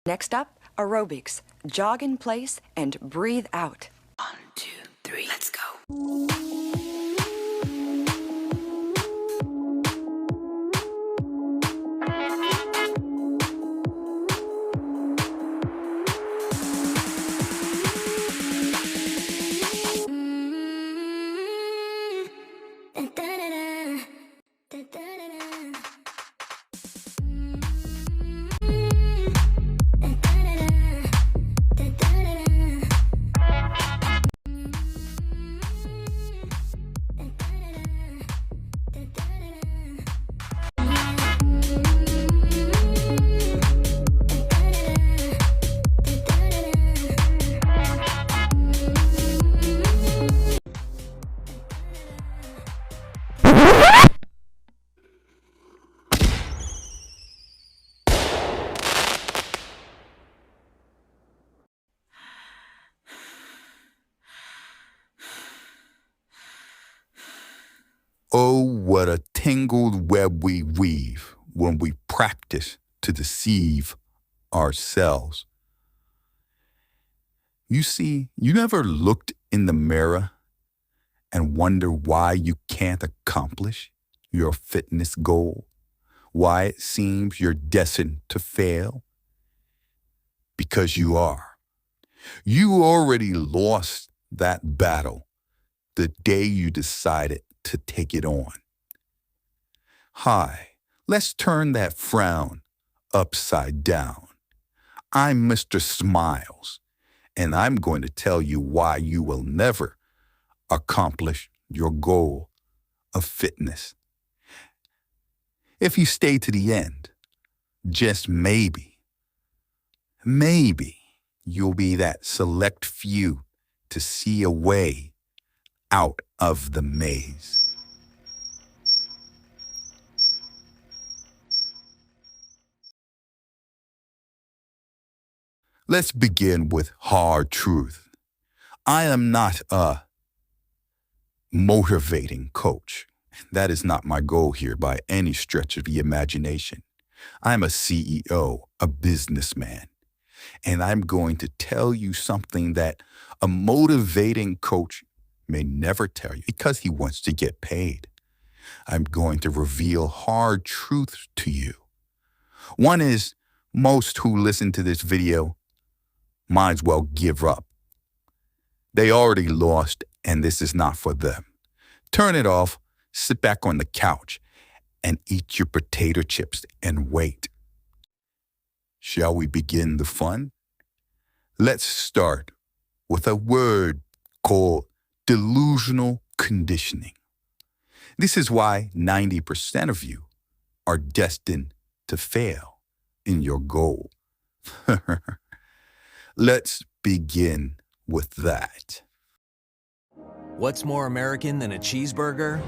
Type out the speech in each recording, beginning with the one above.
Next up, aerobics. Jog in place and breathe out. 1, 2, 3, let's go. Oh, what a tangled web we weave when we practice to deceive ourselves. You see, you never looked in the mirror and wonder why you can't accomplish your fitness goal, why it seems you're destined to fail? Because you are. You already lost that battle the day you decided to take it on. Hi, let's turn that frown upside down. I'm Mr. Smiles, and I'm going to tell you why you will never accomplish your goal of fitness. If you stay to the end, just maybe you'll be that select few to see a way out of the maze. Let's begin with hard truth. I am not a motivating coach. That is not my goal here by any stretch of the imagination. I'm a CEO, a businessman, and I'm going to tell you something that a motivating coach may never tell you because he wants to get paid. I'm going to reveal hard truths to you. One is, most who listen to this video might as well give up. They already lost, and this is not for them. Turn it off, sit back on the couch, and eat your potato chips and wait. Shall we begin the fun? Let's start with a word called delusional conditioning. This is why 90% of you are destined to fail in your goal. Let's begin with that. What's more American than a cheeseburger?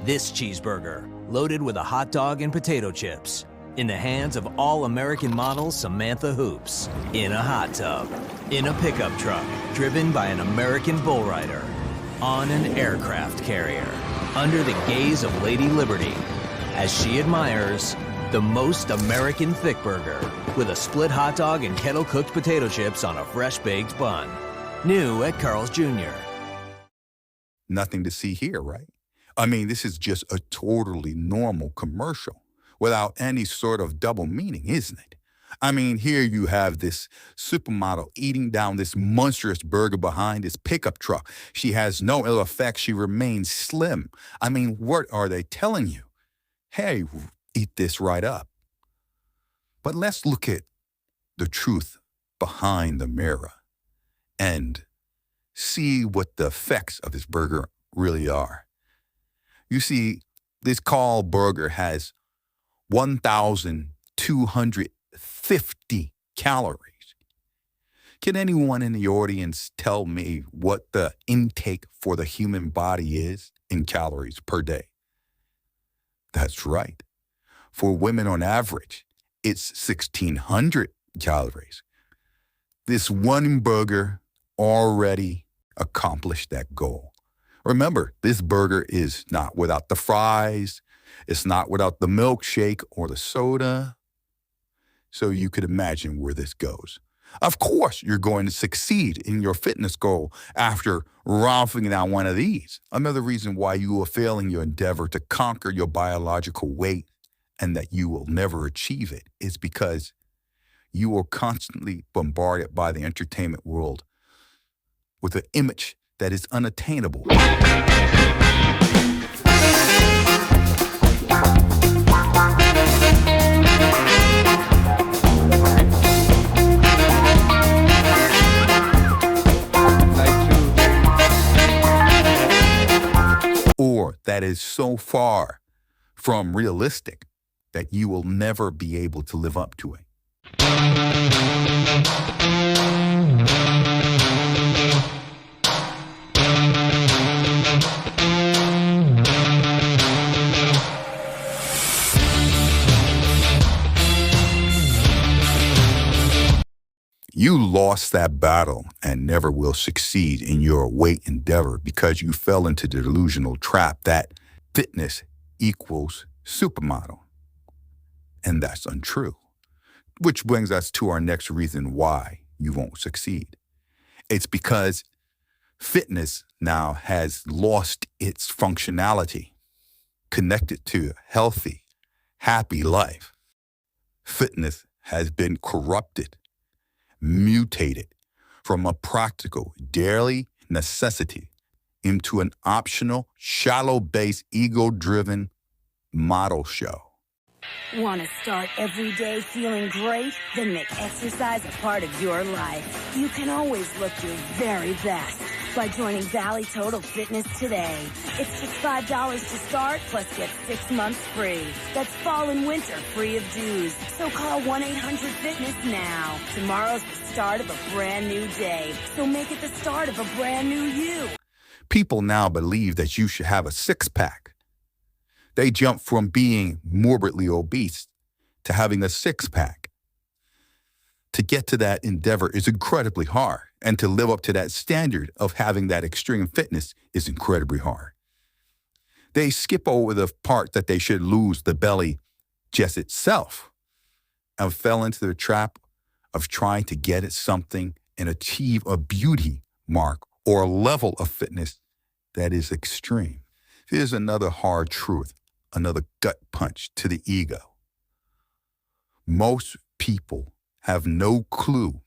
This cheeseburger, loaded with a hot dog and potato chips. In the hands of all-American model Samantha Hoops. In a hot tub. In a pickup truck, driven by an American bull rider. On an aircraft carrier. Under the gaze of Lady Liberty. As she admires the most American thick burger with a split hot dog and kettle-cooked potato chips on a fresh-baked bun. New at Carl's Jr. Nothing to see here, right? I mean, this is just a totally normal commercial without any sort of double meaning, isn't it? I mean, here you have this supermodel eating down this monstrous burger behind this pickup truck. She has no ill effects. She remains slim. I mean, what are they telling you? Hey, eat this right up. But let's look at the truth behind the mirror and see what the effects of this burger really are. You see, this Carl burger has 1,250 calories. Can anyone in the audience tell me what the intake for the human body is in calories per day? That's right. For women on average, it's 1,600 calories. This one burger already accomplished that goal. Remember, this burger is not without the fries. It's not without the milkshake or the soda. So you could imagine where this goes. Of course, you're going to succeed in your fitness goal after ralphing down one of these. Another reason why you will fail in your endeavor to conquer your biological weight and that you will never achieve it is because you are constantly bombarded by the entertainment world with an image that is unattainable. Or that is so far from realistic that you will never be able to live up to it. You lost that battle and never will succeed in your weight endeavor because you fell into the delusional trap that fitness equals supermodel. And that's untrue. Which brings us to our next reason why you won't succeed. It's because fitness now has lost its functionality connected to a healthy, happy life. Fitness has been corrupted, mutated from a practical daily necessity into an optional, shallow-based, ego-driven model show. Want to start every day feeling great? Then make exercise a part of your life. You can always look your very best by joining Valley Total Fitness today. It's just $5 to start, plus get 6 months free. That's fall and winter free of dues. So call 1-800-FITNESS now. Tomorrow's the start of a brand new day. So make it the start of a brand new you. People now believe that you should have a six-pack. They jump from being morbidly obese to having a six-pack. To get to that endeavor is incredibly hard, and to live up to that standard of having that extreme fitness is incredibly hard. They skip over the part that they should lose the belly just itself and fell into the trap of trying to get at something and achieve a beauty mark or a level of fitness that is extreme. Here's another hard truth, another gut punch to the ego. Most people have no clue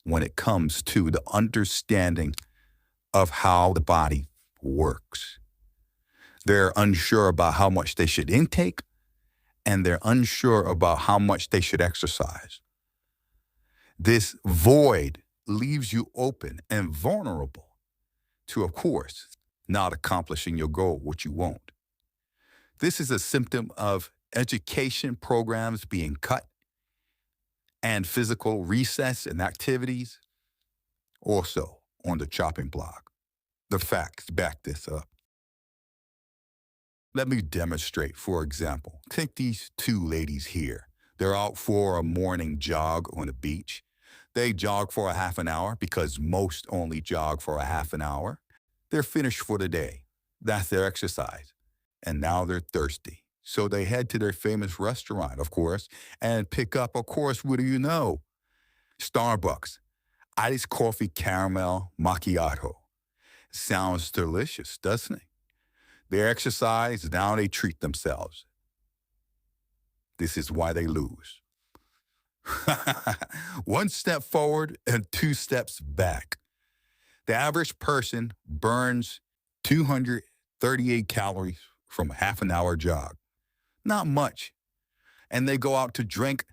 when it comes to the understanding of how the body works. They're unsure about how much they should intake, and they're unsure about how much they should exercise. This void leaves you open and vulnerable to, of course, not accomplishing your goal, which you won't. This is a symptom of education programs being cut and physical recess and activities also on the chopping block. The facts back this up. Let me demonstrate, for example. Take these two ladies here. They're out for a morning jog on the beach. They jog for a half an hour because most only jog for a half an hour. They're finished for the day. That's their exercise. And now they're thirsty. So they head to their famous restaurant, of course, and pick up, of course, what do you know? Starbucks, iced coffee caramel macchiato. Sounds delicious, doesn't it? They exercise, now they treat themselves. This is why they lose. 1 step forward and 2 steps back. The average person burns 238 calories from a half an hour jog. Not much. And they go out to drink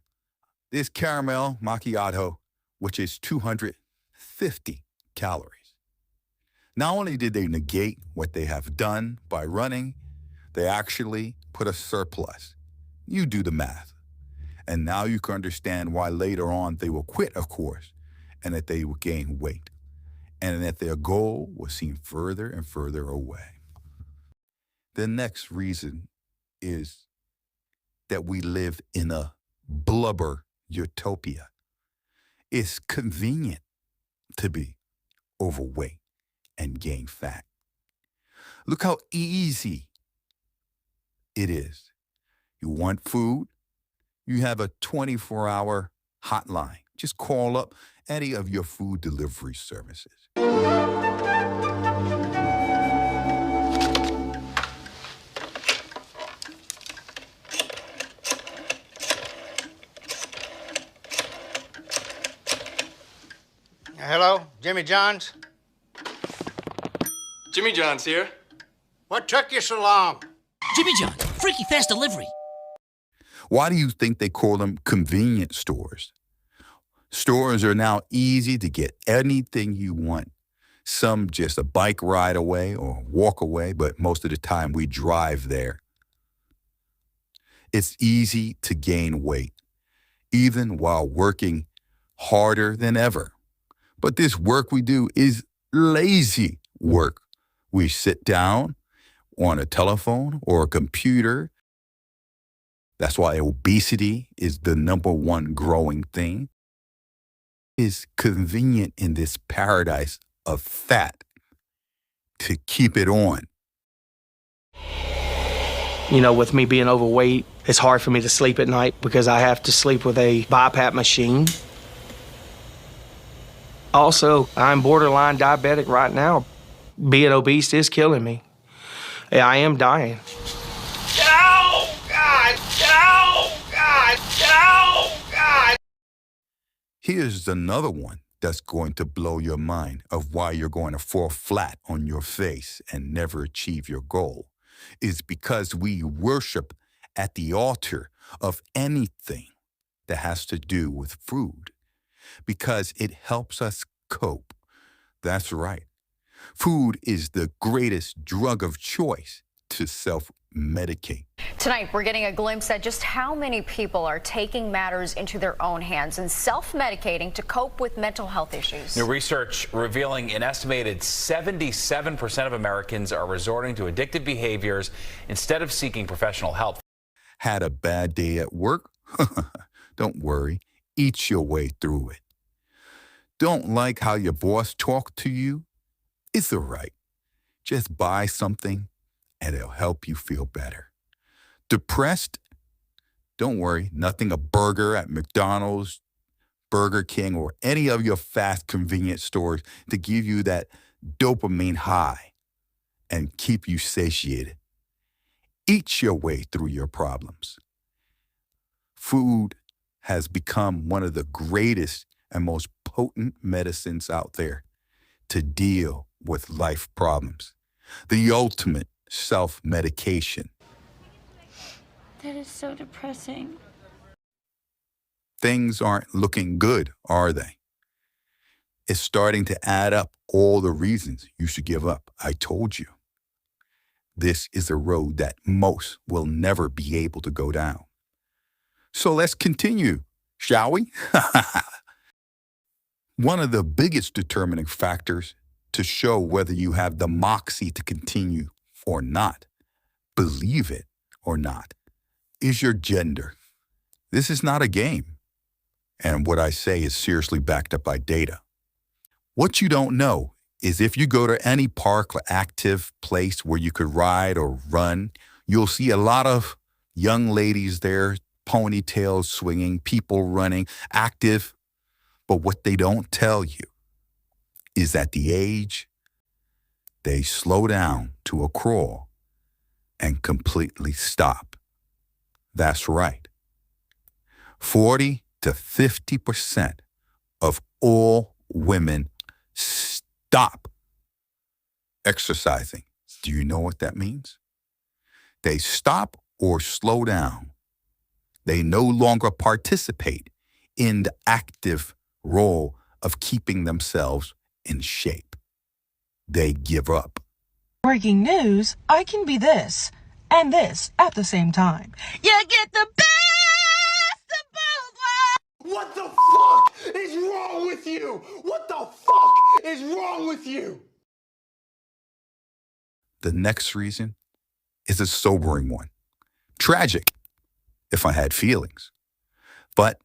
this caramel macchiato, which is 250 calories. Not only did they negate what they have done by running, they actually put a surplus. You do the math. And now you can understand why later on they will quit, of course, and that they will gain weight, and that their goal will seem further and further away. The next reason is that we live in a blubber utopia. It's convenient to be overweight and gain fat. Look how easy it is. You want food? You have a 24-hour hotline. Just call up any of your food delivery services. Hello, Jimmy John's? Jimmy John's here. What took you so long? Jimmy John's, freaky fast delivery. Why do you think they call them convenience stores? Stores are now easy to get anything you want. Some just a bike ride away or walk away, but most of the time we drive there. It's easy to gain weight, even while working harder than ever. But this work we do is lazy work. We sit down on a telephone or a computer. That's why obesity is the #1 growing thing. It's convenient in this paradise of fat to keep it on. You know, with me being overweight, it's hard for me to sleep at night because I have to sleep with a BiPAP machine. Also, I'm borderline diabetic right now. Being obese is killing me. I am dying. Oh, God! Oh, God! Oh, God! Here's another one that's going to blow your mind of why you're going to fall flat on your face and never achieve your goal. Is because we worship at the altar of anything that has to do with food, because it helps us cope. That's right. Food is the greatest drug of choice to self-medicate. Tonight, we're getting a glimpse at just how many people are taking matters into their own hands and self-medicating to cope with mental health issues. New research revealing an estimated 77% of Americans are resorting to addictive behaviors instead of seeking professional help. Had a bad day at work? Don't worry. Eat your way through it. Don't like how your boss talked to you? It's all right. Just buy something and it'll help you feel better. Depressed? Don't worry, nothing a burger at McDonald's, Burger King, or any of your fast convenience stores to give you that dopamine high and keep you satiated. Eat your way through your problems. Food has become one of the greatest and most potent medicines out there to deal with life problems. The ultimate self-medication. That is so depressing. Things aren't looking good, are they? It's starting to add up all the reasons you should give up. I told you. This is a road that most will never be able to go down. So let's continue, shall we? One of the biggest determining factors to show whether you have the moxie to continue or not, believe it or not, is your gender. This is not a game. And what I say is seriously backed up by data. What you don't know is if you go to any park or active place where you could ride or run, you'll see a lot of young ladies there, ponytails swinging, people running, active. But what they don't tell you is at the age, they slow down to a crawl and completely stop. That's right. 40 to 50% of all women stop exercising. Do you know what that means? They stop or slow down. They no longer participate in the active role of keeping themselves in shape. They give up. Breaking news, I can be this and this at the same time. You get the best of both worlds. What the fuck is wrong with you? What the fuck is wrong with you? The next reason is a sobering one. Tragic, if I had feelings. But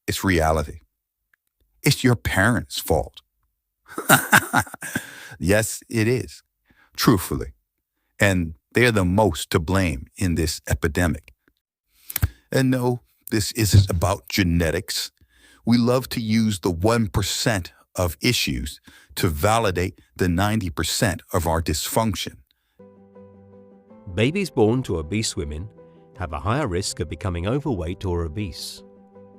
it's reality. It's your parents' fault. Yes, it is, truthfully. And they're the most to blame in this epidemic. And no, this isn't about genetics. We love to use the 1% of issues to validate the 90% of our dysfunction. Babies born to obese women have a higher risk of becoming overweight or obese.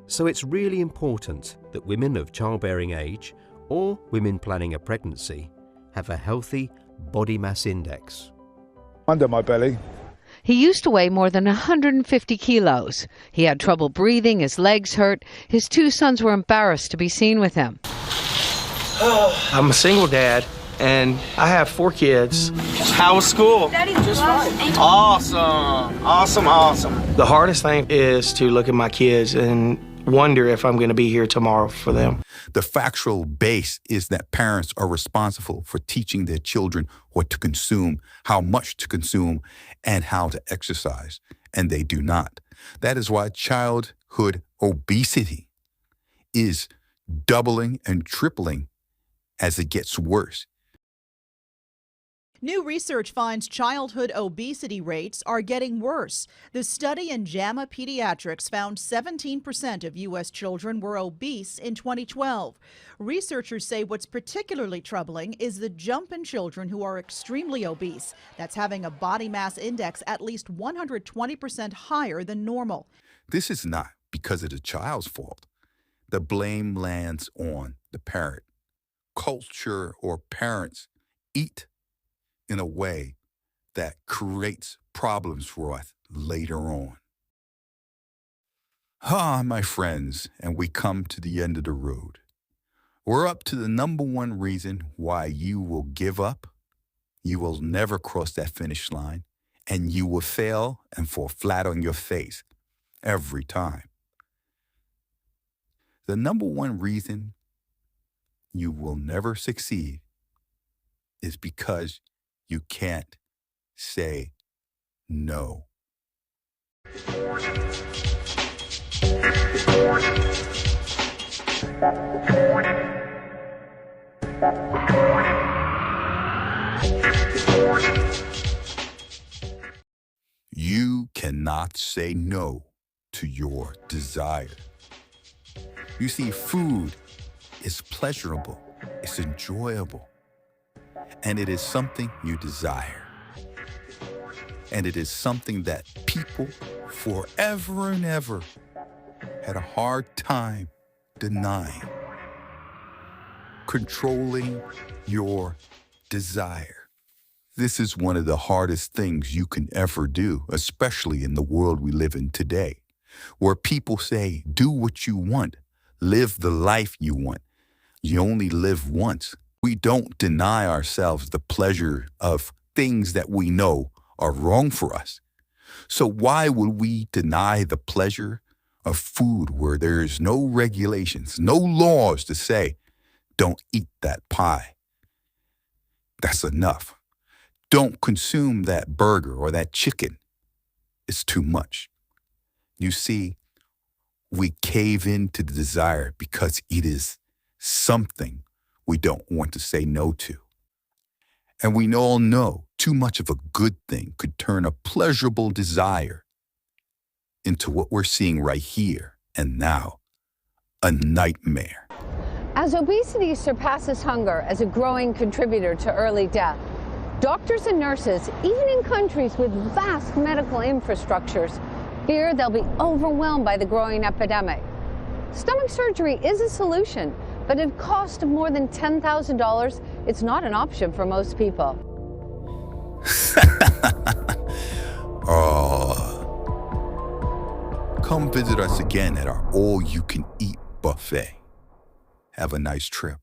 So it's really important that women of childbearing age or women planning a pregnancy have a healthy body mass index. Under my belly. He used to weigh more than 150 kilos. He had trouble breathing, his legs hurt. His 2 sons were embarrassed to be seen with him. I'm a single dad, and I have 4 kids. How was school? Just fine. Awesome. The hardest thing is to look at my kids and wonder if I'm going to be here tomorrow for them. The factual base is that parents are responsible for teaching their children what to consume, how much to consume, and how to exercise, and they do not. That is why childhood obesity is doubling and tripling as it gets worse. New research finds childhood obesity rates are getting worse. The study in JAMA Pediatrics found 17% of U.S. children were obese in 2012. Researchers say what's particularly troubling is the jump in children who are extremely obese. That's having a body mass index at least 120% higher than normal. This is not because of the child's fault. The blame lands on the parent. Culture or parents eat in a way that creates problems for us later on. My friends, and we come to the end of the road. We're up to the number one reason why you will give up, you will never cross that finish line, and you will fail and fall flat on your face every time. The number one reason you will never succeed is because you can't say no. You cannot say no to your desire. You see, food is pleasurable, it's enjoyable, and it is something you desire. And it is something that people forever and ever had a hard time denying. Controlling your desire. This is one of the hardest things you can ever do, especially in the world we live in today, where people say, do what you want, live the life you want. You only live once. We don't deny ourselves the pleasure of things that we know are wrong for us. So why would we deny the pleasure of food where there is no regulations, no laws to say, don't eat that pie? That's enough. Don't consume that burger or that chicken. It's too much. You see, we cave into the desire because it is something we don't want to say no to. And we all know too much of a good thing could turn a pleasurable desire into what we're seeing right here and now, a nightmare. As obesity surpasses hunger as a growing contributor to early death, doctors and nurses, even in countries with vast medical infrastructures, fear they'll be overwhelmed by the growing epidemic. Stomach surgery is a solution, but at a cost of more than $10,000, it's not an option for most people. Come visit us again at our all-you-can-eat buffet. Have a nice trip.